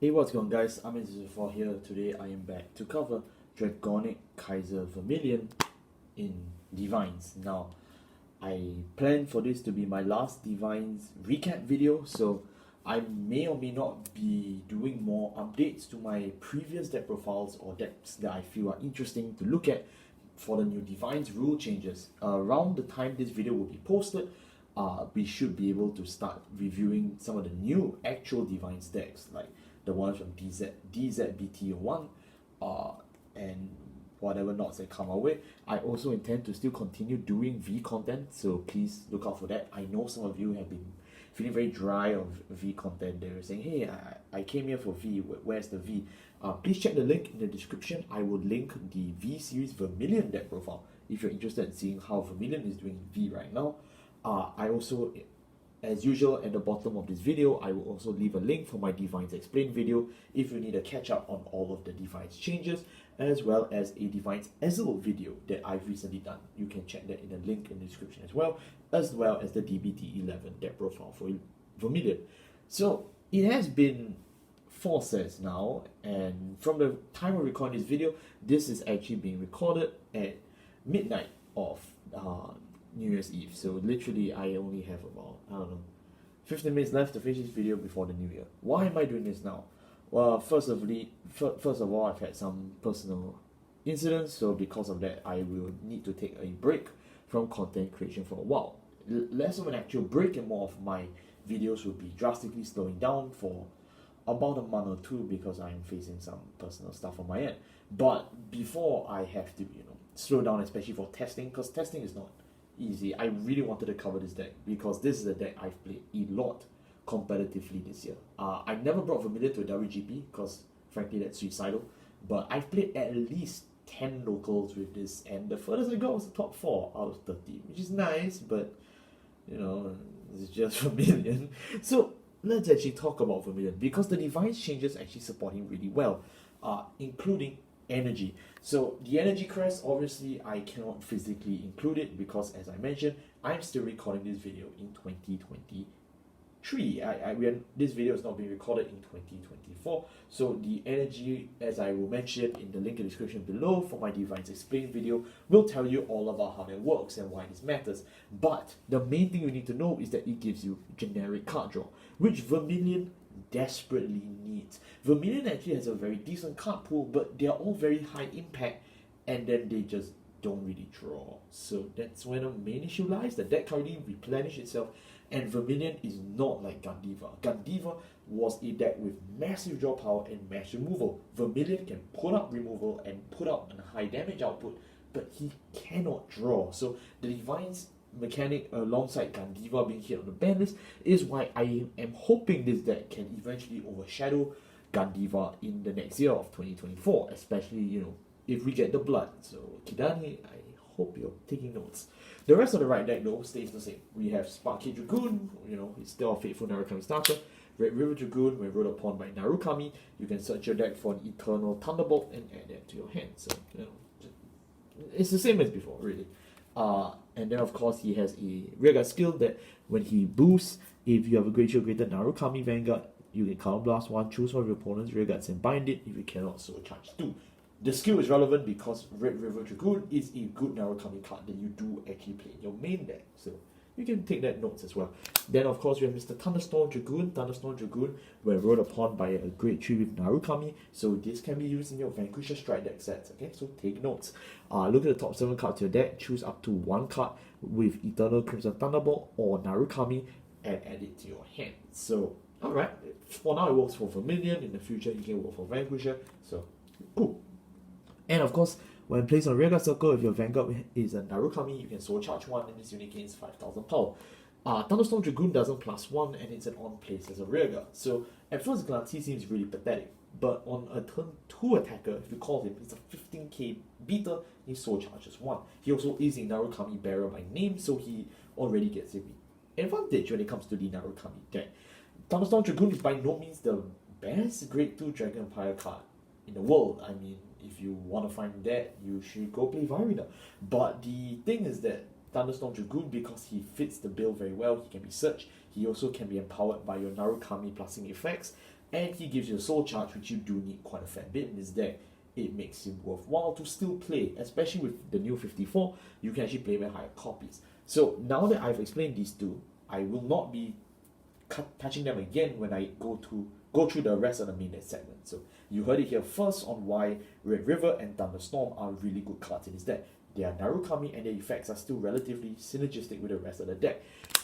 Hey, what's going on, guys? I'm Ezel here. Today I am back to cover Dragonic Kaiser Vermillion in DivineZ. Now, I plan for this to be my last DivineZ recap video, so I may or may not be doing more updates to my previous deck profiles or decks that I feel are interesting to look at for the new DivineZ rule changes. Around the time this video will be posted, we should be able to start reviewing some of the new actual DivineZ decks, like the ones from DZBT01, and whatever knots that come our way. I also intend to still continue doing V content, so please look out for that. I know some of you have been feeling very dry of V content. They're saying, hey, I came here for V, where's the V? Please check the link in the description. I will link the V series Vermillion deck profile if you're interested in seeing how Vermillion is doing V right now. I also, as usual, at the bottom of this video, I will also leave a link for my DivineZ Explain video if you need a catch up on all of the DivineZ changes, as well as a DivineZ Ezel video that I've recently done. You can check that in the link in the description as well as the DBT11 deck profile for Vermillion. So it has been 4 sets now, and from the time of recording this video, this is actually being recorded at midnight of New Year's Eve. So literally I only have about, 15 minutes left to finish this video before the New Year. Why am I doing this now? Well, first of all, I've had some personal incidents, so because of that, I will need to take a break from content creation for a while. Less of an actual break and more of my videos will be drastically slowing down for about a month or two because I'm facing some personal stuff on my end. But before I have to, slow down, especially for testing, because testing is not easy. I really wanted to cover this deck because this is a deck I've played a lot competitively this year. I never brought Vermillion to a WGP because frankly that's suicidal, but I've played at least 10 locals with this, and the furthest I got was the top 4 out of 30, which is nice, but it's just Vermillion. So let's actually talk about Vermillion because the DivineZ changes actually support him really well, including energy. So the energy crest, obviously I cannot physically include it because, as I mentioned, I'm still recording this video in 2023. This video is not being recorded in 2024. So the energy, as I will mention in the link in the description below for my DivineZ Explain video, will tell you all about how that works and why this matters. But the main thing you need to know is that it gives you generic card draw, which Vermillion desperately needs. Vermillion actually has a very decent card pool, but they are all very high impact, and then they just don't really draw. So that's where the main issue lies. The deck currently replenishes itself, and Vermillion is not like Gandiva. Gandiva was a deck with massive draw power and mass removal. Vermillion can put up removal and put out a high damage output, but he cannot draw. So the DivineZ mechanic alongside Gandiva being hit on the ban list is why I am hoping this deck can eventually overshadow Gandiva in the next year of 2024, especially if we get the blood. So Kidani, I hope you're taking notes. The rest of the right deck though stays the same. We have Sparky Dragoon, it's still a faithful Narukami starter. Red River Dragoon, when ruled upon by Narukami, you can search your deck for an Eternal Thunderbolt and add that to your hand. So it's the same as before, really. And then of course he has a rearguard skill that when he boosts, if you have a great shield greater Narukami Vanguard, you can counterblast 1, choose one of your opponent's rearguards and bind it. If you cannot, so charge 2. The skill is relevant because Red River Dragoon is a good Narukami card that you do actually play in your main deck. So you can take that notes as well. Then of course we have Mr. Thunderstorm Dragoon. Thunderstorm Dragoon were ruled upon by a great tree with Narukami, so this can be used in your Vanquisher Strike deck sets. Okay, so take notes. Look at the top 7 cards to your deck, choose up to 1 card with Eternal Crimson Thunderbolt or Narukami and add it to your hand. So alright, for now it works for Vermillion, in the future it can work for Vanquisher, so cool. And of course, when placed on Rearguard Circle, if your Vanguard is a Narukami, you can soul charge 1 and this unit gains 5000 power. Thunderstorm Dragoon doesn't +1 and it's an on place as a Rearguard. So at first glance he seems really pathetic, but on a turn 2 attacker, if you call him, he's a 15k beater, he soul charges 1. He also is a Narukami bearer by name, so he already gets an advantage when it comes to the Narukami deck. Thunderstorm Dragoon is by no means the best grade 2 Dragon Empire card in the world. I mean, if you want to find that, you should go play Virina. But the thing is that Thunderstorm Dragoon, because he fits the bill very well, he can be searched. He also can be empowered by your Narukami plusing effects, and he gives you a soul charge, which you do need quite a fair bit in this deck. It makes it worthwhile to still play, especially with the new 54. You can actually play with higher copies. So now that I've explained these two, I will not be touching them again when I go through the rest of the main deck segment. So you heard it here first on why Red River and Thunderstorm are really good cards in this deck. Their Narukami and their effects are still relatively synergistic with the rest of the deck.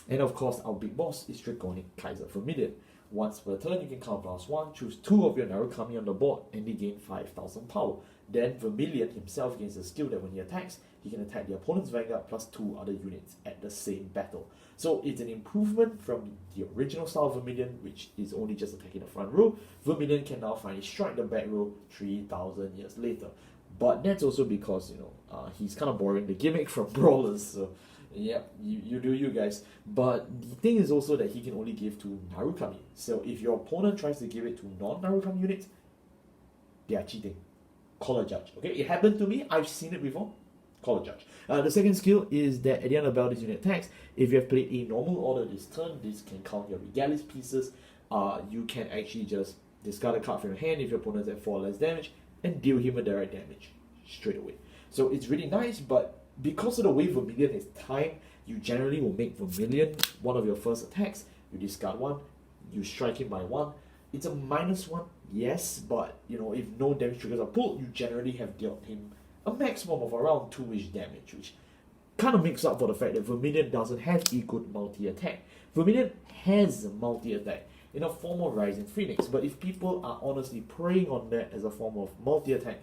And of course, our big boss is Dragonic Kaiser Vermillion. Once per turn, you can count +1, choose 2 of your Narukami on the board, and they gain 5,000 power. Then Vermillion himself gains a skill that when he attacks, he can attack the opponent's Vanguard plus 2 other units at the same battle. So it's an improvement from the original style of Vermillion, which is only just attacking the front row. Vermillion can now finally strike the back row 3,000 years later. But that's also because, he's kind of borrowing the gimmick from Brawlers, so yep, you do you guys. But the thing is also that he can only give to Narukami. So if your opponent tries to give it to non-Narukami units, they are cheating. Call a judge. Okay, it happened to me. I've seen it before. Call a judge. The second skill is that at the end of the battle, this unit attacks. If you have played a normal order this turn, this can count your Regalis pieces. You can actually just discard a card from your hand if your opponent's at 4 less damage and deal him a direct damage straight away. So it's really nice, but because of the way Vermillion is timed, you generally will make Vermillion one of your first attacks. You discard 1, you strike him by 1. It's a -1, yes, but if no damage triggers are pulled, you generally have dealt him a maximum of around 2-ish damage, which kind of makes up for the fact that Vermillion doesn't have a good multi-attack. Vermillion has multi-attack in a form of Rising Phoenix, but if people are honestly preying on that as a form of multi-attack,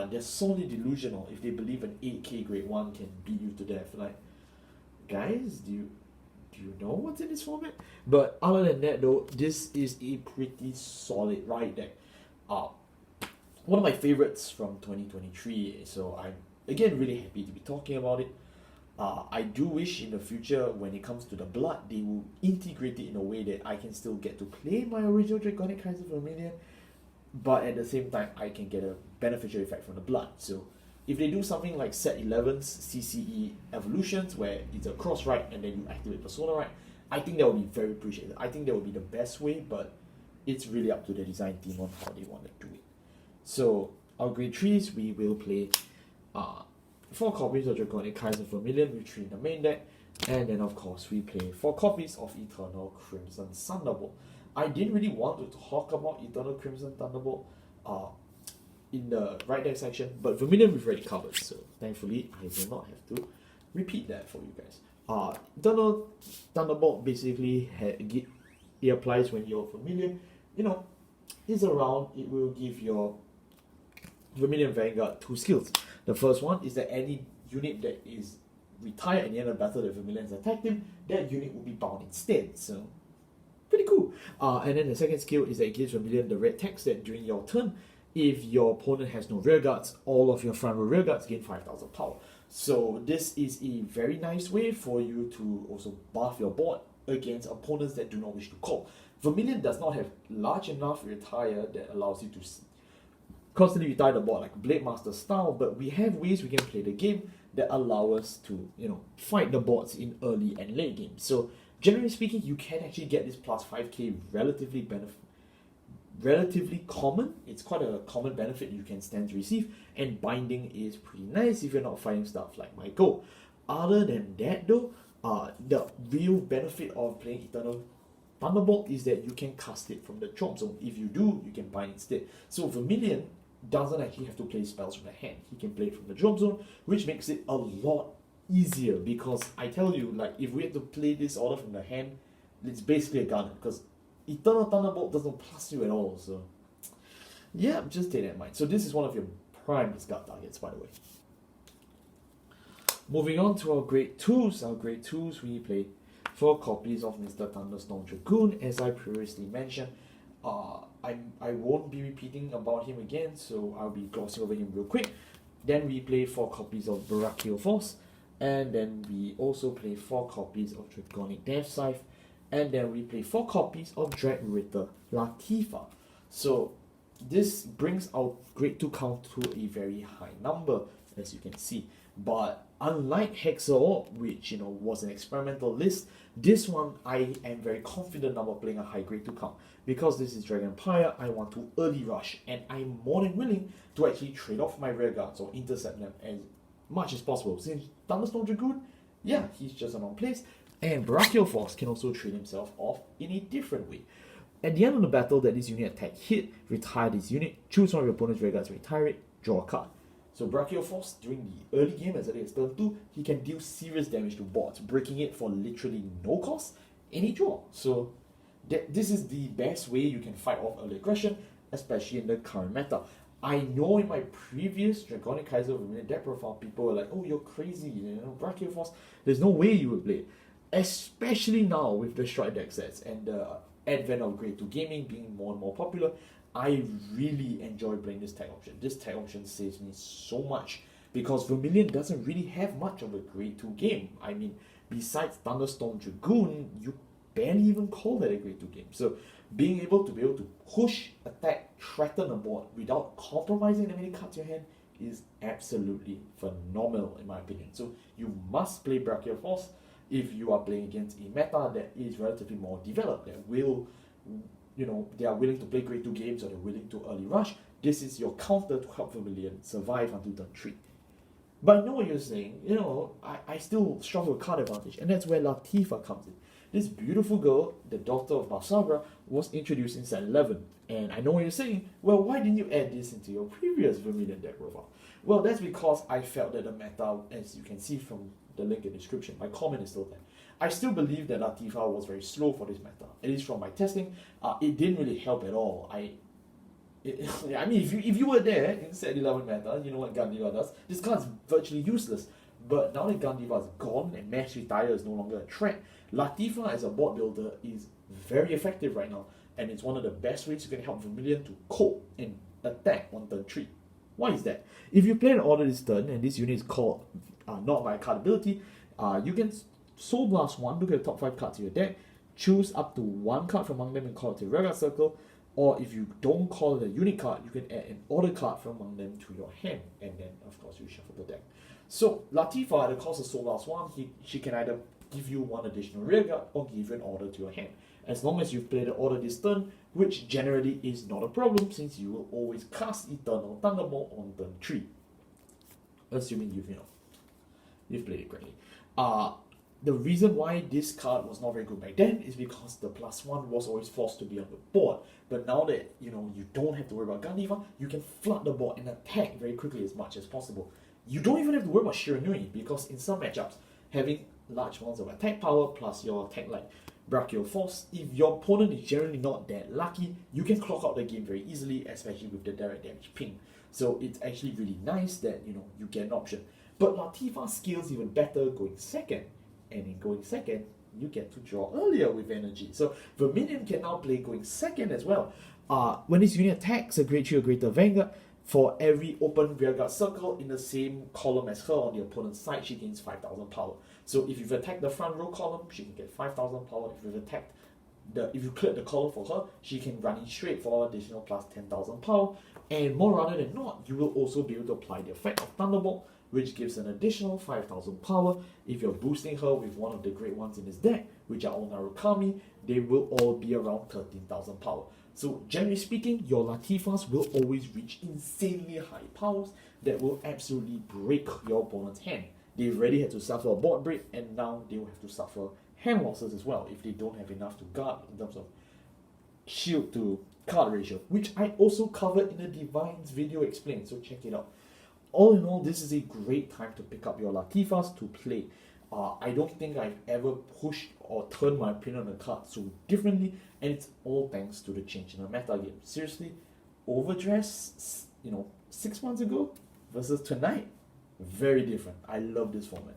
they're solely delusional if they believe an 8k grade 1 can beat you to death. Like, guys, do you know what's in this format? But other than that though, this is a pretty solid ride deck. One of my favorites from 2023, so I'm again really happy to be talking about it. I do wish in the future, when it comes to the blood, they will integrate it in a way that I can still get to play my original Dragonic Kaiser Vermillion, but at the same time, I can get a beneficial effect from the blood. So if they do something like set 11's CCE evolutions, where it's a cross right and then you activate Persona right, I think that would be very appreciated. I think that would be the best way, but it's really up to the design team on how they want to do it. So our grade 3s, we will play 4 copies of Dragonic Kaiser Vermillion with 3 in the main deck, and then of course we play 4 copies of Eternal Crimson Thunderbolt. I didn't really want to talk about Eternal Crimson Thunderbolt in the right deck section, but Vermillion we've already covered, so thankfully I will not have to repeat that for you guys. Eternal Thunderbolt basically it applies when your Vermillion is around. It will give your Vermillion Vanguard 2 skills. The first one is that any unit that is retired at the end of battle that Vermillion has attacked him, that unit will be bound instead. So pretty cool. And then the second skill is that it gives Vermillion the red text that during your turn, if your opponent has no rear guards, all of your front row rear guards gain 5,000 power. So this is a very nice way for you to also buff your board against opponents that do not wish to call. Vermillion does not have large enough retire that allows you to constantly retire the board like Blade Master style, but we have ways we can play the game that allow us to fight the boards in early and late game. So generally speaking, you can actually get this plus 5k relatively common. It's quite a common benefit you can stand to receive, and binding is pretty nice if you're not fighting stuff like Michael. Other than that though, the real benefit of playing Eternal Thunderbolt is that you can cast it from the drop zone. If you do, you can bind instead. So Vermillion doesn't actually have to play spells from the hand. He can play it from the drop zone, which makes it a lot easier, because I tell you, like, if we had to play this order from the hand, it's basically a gun, because Eternal Thunderbolt doesn't plus you at all. So yeah, just take that in mind. So this is one of your prime discard targets, by the way. Moving on to our grade 2s. Our grade 2s, we play 4 copies of Mr. Thunderstorm Dragoon. As I previously mentioned, I won't be repeating about him again, so I'll be glossing over him real quick. Then we play 4 copies of Brachial Force, and then we also play 4 copies of Dragonic Death Scythe, and then we play 4 copies of Drag Ritter Latifa. So this brings our grade 2 count to a very high number, as you can see. But unlike Hexor, which was an experimental list, this one I am very confident about playing a high grade 2 card. Because this is Dragon Empire, I want to early rush, and I'm more than willing to actually trade off my rear guards or intercept them as much as possible. Since Thunderstorm Dragoon, yeah, he's just an on-place, and Brachial Force can also trade himself off in a different way. At the end of the battle that this unit attack hit, retire this unit, choose one of your opponent's rear guards, retire it, draw a card. So Brachial Force, during the early game, as early as turn 2, he can deal serious damage to boards, breaking it for literally no cost, and he draw. So this is the best way you can fight off early aggression, especially in the current meta. I know in my previous Dragonic Kaiser Vermillion deck profile, people were like, oh, you're crazy, Brachial Force, there's no way you would play it. Especially now with the Strike deck sets and the advent of Grade 2 gaming being more and more popular, I really enjoy playing this tag option. This tag option saves me so much because Vermillion doesn't really have much of a Grade 2 game. I mean, besides Thunderstorm Dragoon, you barely even call that a Grade 2 game. So being able to push, attack, threaten a board without compromising the many cards in your hand is absolutely phenomenal in my opinion. So you must play Brachial Force if you are playing against a meta that is relatively more developed, that will, they are willing to play Grade 2 games or they're willing to early rush. This is your counter to help Vermillion survive until turn 3. But I know what you're saying, I still struggle with card advantage, and that's where Latifa comes in. This beautiful girl, the daughter of Balsagra, was introduced in set 11. And I know what you're saying, well, why didn't you add this into your previous Vermillion deck profile? Well, that's because I felt that the meta, as you can see from the link in the description, my comment is still there. I still believe that Latifa was very slow for this meta. At least from my testing, it didn't really help at all. I mean, if you were there in set 11 meta, you know what Gandiva does. This card is virtually useless. But now that Gandiva is gone and Mass Retire is no longer a threat, Latifa as a board builder is very effective right now. And it's one of the best ways you can help Vermillion to cope and attack on turn 3. Why is that? If you play an order this turn, and this unit is called not by card ability, you can Soul Blast 1, look at the top 5 cards in your deck, choose up to 1 card from among them and call it to your regular circle, or if you don't call it a unit card, you can add an order card from among them to your hand, and then of course you shuffle the deck. So Latifa, at the cost of Soul Blast 1, she can either give you 1 additional rear guard or give you an order to your hand. As long as you've played the order this turn, which generally is not a problem since you will always cast Eternal Thunderbolt on turn 3. Assuming you've played it correctly. The reason why this card was not very good back then is because the +1 was always forced to be on the board. But now that you don't have to worry about Gandiva, you can flood the board and attack very quickly as much as possible. You don't even have to worry about Shiranui because in some matchups, having large amounts of attack power plus your attack like Brachial Force, if your opponent is generally not that lucky, you can clock out the game very easily, especially with the direct damage ping. So it's actually really nice that you get an option. But Latifa scales even better going second. And in going second, you get to draw earlier with energy. So Vermillion can now play going second as well. When this unit attacks a Grade 3 or greater Vanguard, for every open rearguard circle in the same column as her on the opponent's side, she gains 5,000 power. So if you've attacked the front row column, she can get 5,000 power. If you cleared the column for her, she can run in straight for additional plus 10,000 power. And more rather than not, you will also be able to apply the effect of Thunderbolt, which gives an additional 5,000 power. If you're boosting her with one of the great ones in his deck, which are all Narukami, they will all be around 13,000 power. So generally speaking, your Latifas will always reach insanely high powers that will absolutely break your opponent's hand. They've already had to suffer a board break, and now they will have to suffer hand losses as well if they don't have enough to guard in terms of shield to card ratio, which I also covered in the DivineZ video explained, so check it out. All in all, this is a great time to pick up your Latifas to play. I don't think I've ever pushed or turned my opinion on a card so differently, and it's all thanks to the change in the meta game. Seriously, Overdress, 6 months ago versus tonight, very different. I love this format.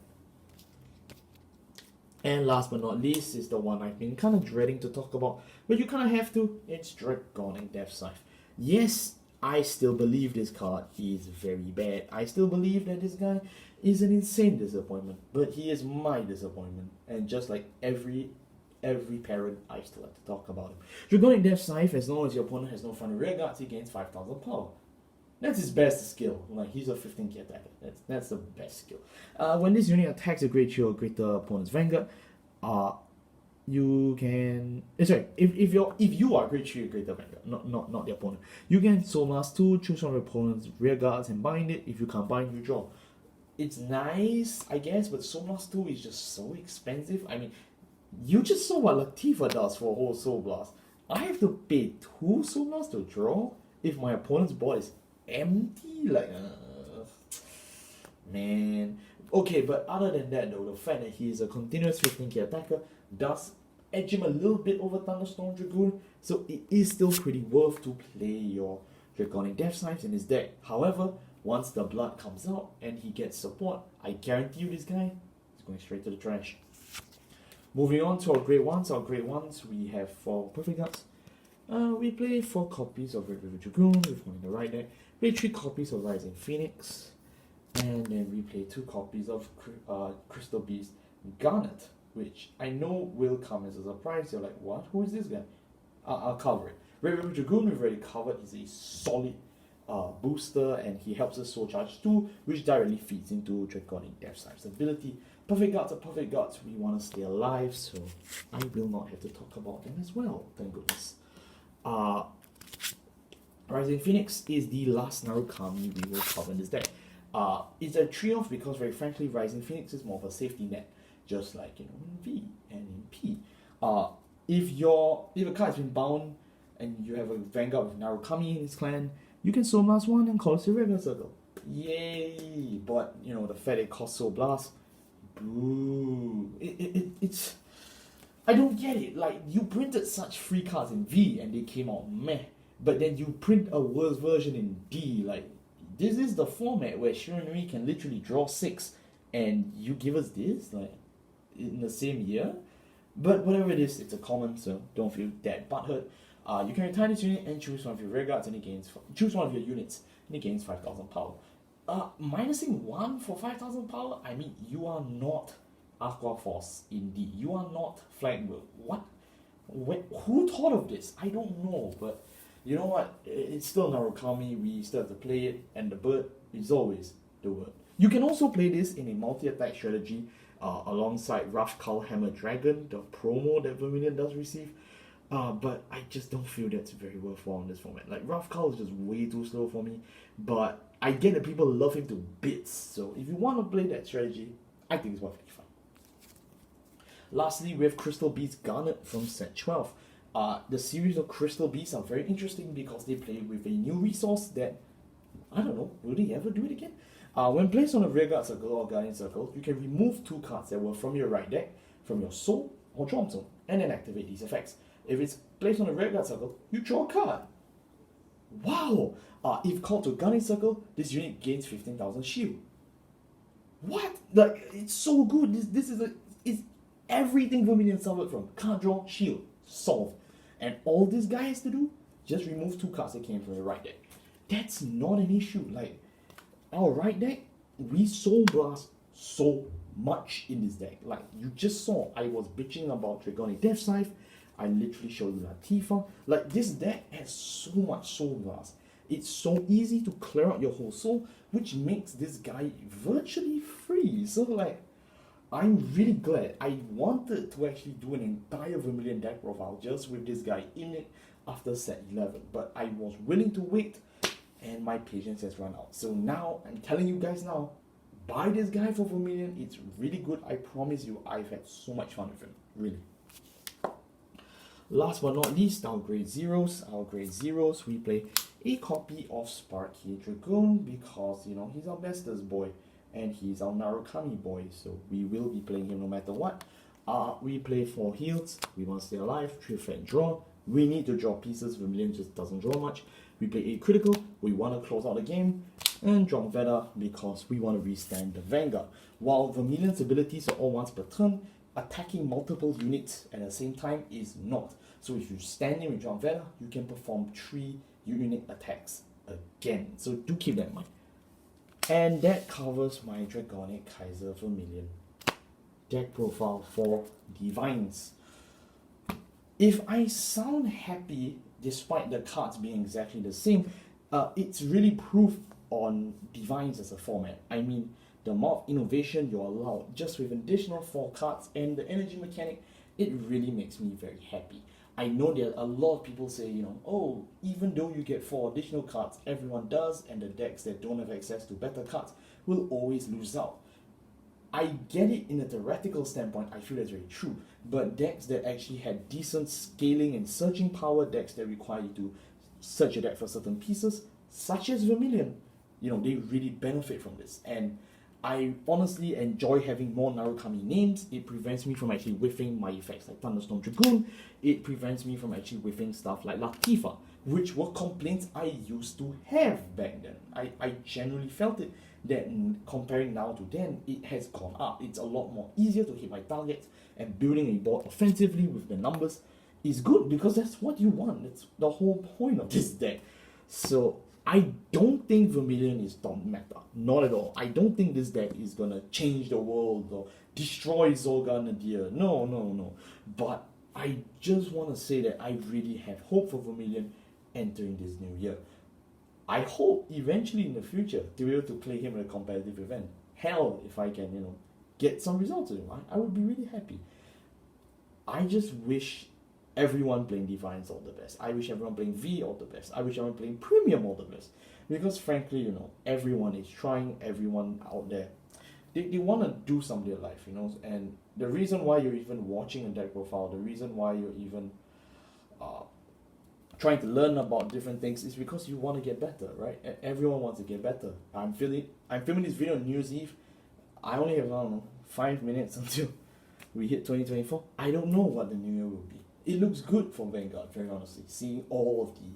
And last but not least is the one I've been kind of dreading to talk about, but you kind of have to. It's Dragonic Death Scythe. Yes, I still believe this card is very bad. I still believe that this guy is an insane disappointment, but he is my disappointment. And just like every parent, I still like to talk about him. Dragonic Death Scythe, as long as your opponent has no front and rear guards, he gains 5,000 power. That's his best skill. Like, he's a 15k attacker. That's the best skill. When this unit attacks a great shield or greater opponent's Vanguard, you can sorry, if you are great shield greater Vanguard, not the opponent, you can Soul Blast 2, choose one of your opponent's rear guards and bind it. If you can't bind, you draw. It's nice, I guess, but Soul Blast 2 is just so expensive. I mean, you just saw what Latifah does for a whole Soul Blast. I have to pay 2 Soul Blasts to draw if my opponent's board is empty? Like, man. Okay, but other than that though, the fact that he is a continuous 15k attacker does edge him a little bit over Thunderstorm Dragoon, so it is still pretty worth to play your Dragonic Death Scythes in his deck. However, once the blood comes out and he gets support, I guarantee you this guy is going straight to the trash. Moving on to our grade 1s. Our grade 1s, we have 4 Perfect Guards. We play 4 copies of Red River Dragoon with one in the right deck. We play 3 copies of Rising Phoenix. And then we play 2 copies of Crystal Beast Garnet, which I know will come as a surprise. You're like, what? Who is this guy? I'll cover it. Red River Dragoon we've already covered. Is a solid booster, and he helps us Soul Charge 2, which directly feeds into Dragonic Death Scythe's ability. Perfect Guards are Perfect Guards. We want to stay alive, so I will not have to talk about them as well, thank goodness. Rising Phoenix is the last Narukami we will cover in this deck. It's a trade-off because, very frankly, Rising Phoenix is more of a safety net, just like, in V and in P. If a card has been bound and you have a Vanguard with Narukami in his clan, you can Soul Blast 1 and call it a regular circle. Yay! But the fact it costs Soul Blast, boo. It's I don't get it. Like, you printed such free cards in V and they came out meh, but then you print a worse version in D. Like, this is the format where Shiranui can literally draw 6 and you give us this, like, in the same year? But whatever it is, it's a common, so don't feel that butthurt. You can retire this unit and choose one of your rear guards and it gains, choose one of your units and it gains 5,000 power. Minusing 1 for 5,000 power? I mean, you are not Aqua Force in D. You are not Flag Will. What? Who thought of this? I don't know, but you know what? It's still Narukami. We still have to play it, and the bird is always the word. You can also play this in a multi-attack strategy alongside Rough Cull Hammer Dragon, the promo that Vermillion does receive. But I just don't feel that's very worthwhile in this format. Like, Rough Cull is just way too slow for me, but I get that people love him to bits. So if you want to play that strategy, I think it's perfectly fine. Lastly, we have Crystal Beast Garnet from set 12. The series of Crystal Beasts are very interesting because they play with a new resource that, I don't know, will they ever do it again? When placed on a rearguard circle or guardian circle, you can remove 2 cards that were from your right deck, from your soul or drawn zone, and then activate these effects. If it's placed on a rearguard circle, you draw a card. Wow! If called to guardian circle, this unit gains 15,000 shield. What? Like, it's so good. It's everything Vermillion suffered from. Card draw, shield, solved. And all this guy has to do, just remove 2 cards that came from your right deck. That's not an issue. Like, our right deck, we Soul Blast so much in this deck. Like, you just saw, I was bitching about Dragonic Death Scythe. I literally showed you Latifah. Like, this deck has so much Soul Blast. It's so easy to clear out your whole soul, which makes this guy virtually free. So, like, I'm really glad. I wanted to actually do an entire Vermillion deck profile just with this guy in it after set 11, but I was willing to wait and my patience has run out. So now, I'm telling you guys now, buy this guy for Vermillion. It's really good. I promise you, I've had so much fun with him. Really. Last but not least, our grade zeros. Our grade zeros, we play a copy of Sparky Dragoon because, he's our bestest boy. And he's our Narukami boy, so we will be playing him no matter what. We play 4 heals, we want to stay alive, 3 effect draw. We need to draw pieces, Vermillion just doesn't draw much. We play 8 critical, we want to close out the game. And draw Veda because we want to restand the Vanguard. While Vermillion's abilities are all once per turn, attacking multiple units at the same time is not. So if you stand in with Draw Veda, you can perform 3 unit attacks again. So do keep that in mind. And that covers my Dragonic Kaiser Vermillion deck profile for DivineZ. If I sound happy despite the cards being exactly the same, it's really proof on DivineZ as a format. I mean, the amount of innovation you're allowed just with additional 4 cards and the energy mechanic, it really makes me very happy. I know that a lot of people say, oh, even though you get 4 additional cards, everyone does, and the decks that don't have access to better cards will always lose out. I get it in a theoretical standpoint, I feel that's very true, but decks that actually had decent scaling and searching power, decks that require you to search a deck for certain pieces, such as Vermillion, they really benefit from this. And I honestly enjoy having more Narukami names. It prevents me from actually whiffing my effects like Thunderstorm Dragoon. It prevents me from actually whiffing stuff like Latifa, which were complaints I used to have back then. I genuinely felt it that comparing now to then, it has gone up. It's a lot more easier to hit my targets, and building a board offensively with the numbers is good because that's what you want. That's the whole point of this deck. So I don't think Vermillion is top meta. Not at all. I don't think this deck is gonna change the world or destroy Zolgar Nadir. No. But I just want to say that I really have hope for Vermillion entering this new year. I hope eventually in the future to be able to play him in a competitive event. Hell, if I can, get some results with him, I would be really happy. I just wish everyone playing DivineZ all the best. I wish everyone playing V all the best. I wish everyone playing Premium all the best. Because frankly, everyone is trying, everyone out there, they want to do something in their life, and the reason why you're even watching a deck profile, the reason why you're even trying to learn about different things is because you want to get better, right? Everyone wants to get better. I'm filming this video on New Year's Eve. I only have, 5 minutes until we hit 2024. I don't know what the new year will be. It looks good for Vanguard, very honestly. Seeing all of the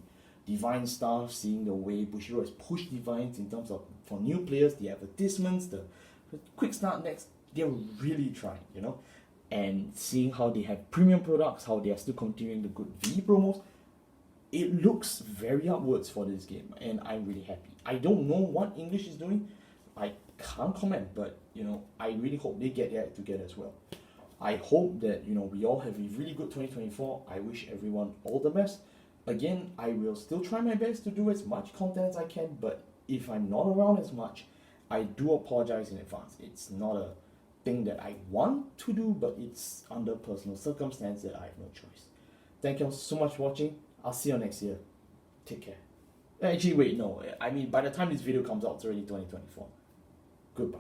Divine stuff, seeing the way Bushiroad has pushed Divines in terms of, for new players, the advertisements, the quick start next, they're really trying, And seeing how they have premium products, how they are still continuing the good V promos, it looks very upwards for this game, and I'm really happy. I don't know what English is doing. I can't comment, but, I really hope they get their act together as well. I hope that, we all have a really good 2024. I wish everyone all the best. Again, I will still try my best to do as much content as I can, but if I'm not around as much, I do apologize in advance. It's not a thing that I want to do, but it's under personal circumstance that I have no choice. Thank you all so much for watching. I'll see you next year. Take care. Actually, wait, no. I mean, by the time this video comes out, it's already 2024. Goodbye.